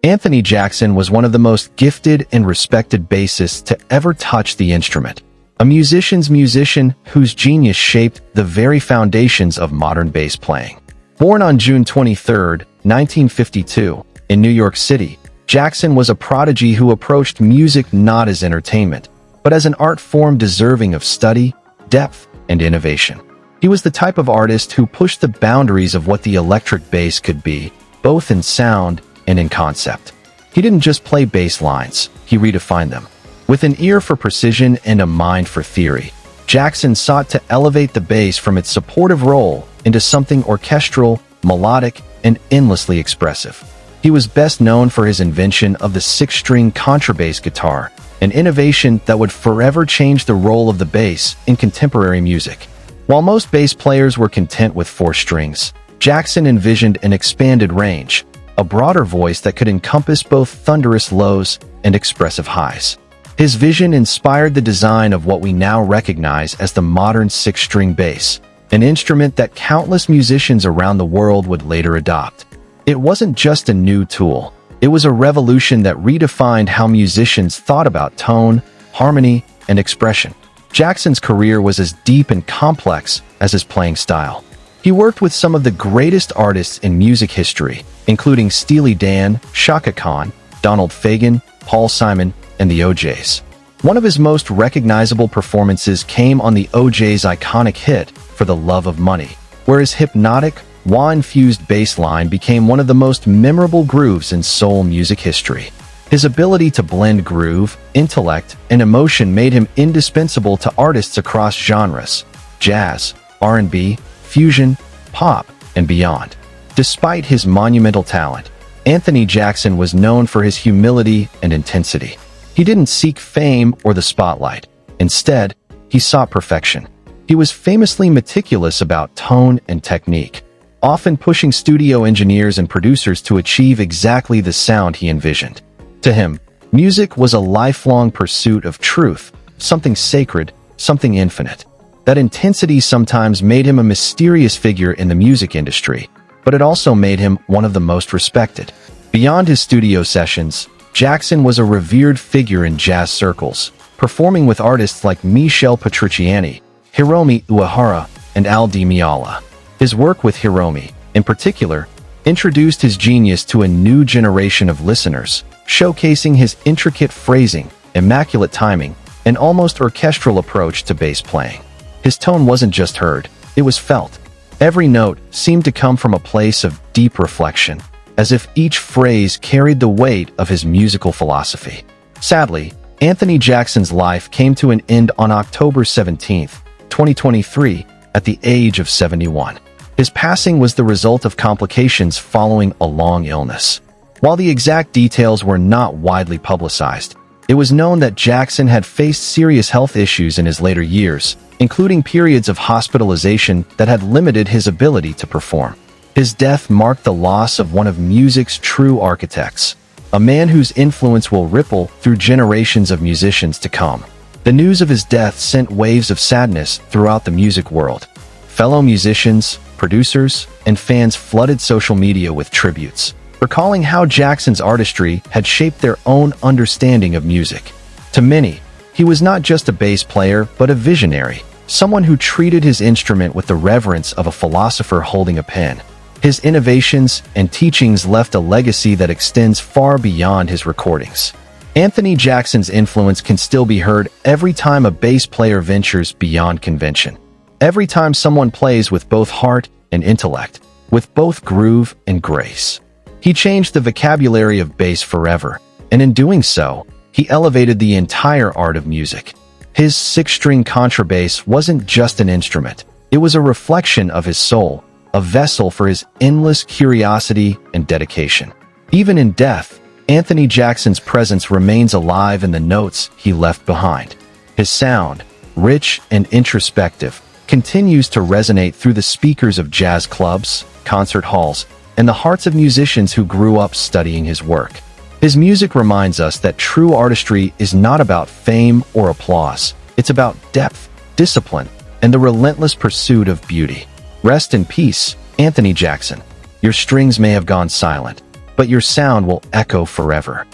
Anthony Jackson was one of the most gifted and respected bassists to ever touch the instrument. A musician's musician whose genius shaped the very foundations of modern bass playing. Born on June 23, 1952, in New York City, Jackson was a prodigy who approached music not as entertainment, but as an art form deserving of study, depth, and innovation. He was the type of artist who pushed the boundaries of what the electric bass could be, both in sound and in concept. He didn't just play bass lines, he redefined them. With an ear for precision and a mind for theory, Jackson sought to elevate the bass from its supportive role into something orchestral, melodic, and endlessly expressive. He was best known for his invention of the six-string contrabass guitar, an innovation that would forever change the role of the bass in contemporary music. While most bass players were content with four strings, Jackson envisioned an expanded range, a broader voice that could encompass both thunderous lows and expressive highs. His vision inspired the design of what we now recognize as the modern six-string bass, an instrument that countless musicians around the world would later adopt. It wasn't just a new tool, it was a revolution that redefined how musicians thought about tone, harmony, and expression. Jackson's career was as deep and complex as his playing style. He worked with some of the greatest artists in music history, including Steely Dan, Chaka Khan, Donald Fagen, Paul Simon, and the O'Jays. One of his most recognizable performances came on the O'Jays' iconic hit, For the Love of Money, where his hypnotic, wah-infused bass line became one of the most memorable grooves in soul music history. His ability to blend groove, intellect, and emotion made him indispensable to artists across genres: jazz, R&B, fusion, pop, and beyond. Despite his monumental talent, Anthony Jackson was known for his humility and intensity. He didn't seek fame or the spotlight. Instead, he sought perfection. He was famously meticulous about tone and technique, often pushing studio engineers and producers to achieve exactly the sound he envisioned. To him, music was a lifelong pursuit of truth, something sacred, something infinite. That intensity sometimes made him a mysterious figure in the music industry, but it also made him one of the most respected. Beyond his studio sessions, Jackson was a revered figure in jazz circles, performing with artists like Michel Petrucciani, Hiromi Uehara, and Al Di Meola. His work with Hiromi, in particular, introduced his genius to a new generation of listeners, showcasing his intricate phrasing, immaculate timing, and almost orchestral approach to bass playing. His tone wasn't just heard, it was felt. Every note seemed to come from a place of deep reflection, as if each phrase carried the weight of his musical philosophy. Sadly, Anthony Jackson's life came to an end on October 17, 2023, at the age of 71. His passing was the result of complications following a long illness. While the exact details were not widely publicized, it was known that Jackson had faced serious health issues in his later years, including periods of hospitalization that had limited his ability to perform. His death marked the loss of one of music's true architects, a man whose influence will ripple through generations of musicians to come. The news of his death sent waves of sadness throughout the music world. Fellow musicians, producers, and fans flooded social media with tributes, recalling how Jackson's artistry had shaped their own understanding of music. To many, he was not just a bass player, but a visionary, someone who treated his instrument with the reverence of a philosopher holding a pen. His innovations and teachings left a legacy that extends far beyond his recordings. Anthony Jackson's influence can still be heard every time a bass player ventures beyond convention. Every time someone plays with both heart and intellect, with both groove and grace. He changed the vocabulary of bass forever, and in doing so, he elevated the entire art of music. His six-string contrabass wasn't just an instrument, it was a reflection of his soul, a vessel for his endless curiosity and dedication. Even in death, Anthony Jackson's presence remains alive in the notes he left behind. His sound, rich and introspective, continues to resonate through the speakers of jazz clubs, concert halls, and the hearts of musicians who grew up studying his work. His music reminds us that true artistry is not about fame or applause. It's about depth, discipline, and the relentless pursuit of beauty. Rest in peace, Anthony Jackson. Your strings may have gone silent, but your sound will echo forever.